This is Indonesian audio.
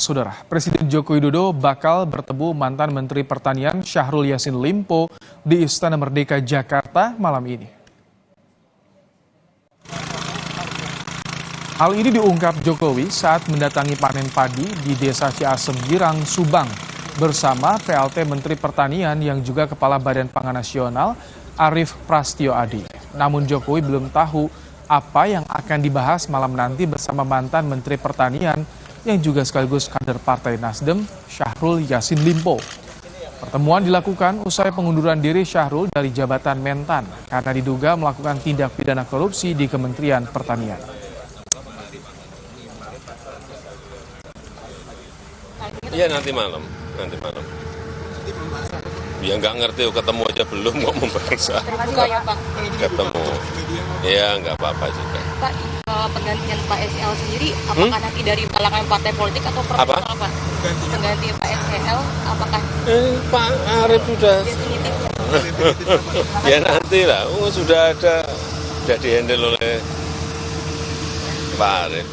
Saudara, Presiden Joko Widodo bakal bertemu mantan Menteri Pertanian Syahrul Yassin Limpo di Istana Merdeka Jakarta malam ini. Hal ini diungkap Jokowi saat mendatangi panen padi di Desa Ciasem Girang, Subang bersama PLT Menteri Pertanian yang juga Kepala Badan Pangan Nasional Arief Prasetyo Adi. Namun Jokowi belum tahu apa yang akan dibahas malam nanti bersama mantan Menteri Pertanian yang juga sekaligus kader Partai Nasdem, Syahrul Yassin Limpo. Pertemuan dilakukan usai pengunduran diri Syahrul dari jabatan Mentan karena diduga melakukan tindak pidana korupsi di Kementerian Pertanian. Iya nanti malam. Ya nggak ngerti, ketemu aja belum kok membahas. Ya, Pak. Ketemu, ya nggak apa-apa juga. Pak, penggantian Pak SL sendiri, apakah nanti dari kalangan partai politik atau personal, Pak? Pengganti Pak SL, apakah Pak Arief sudah, definitif? ya nanti lah, sudah dihandle oleh Pak Arief.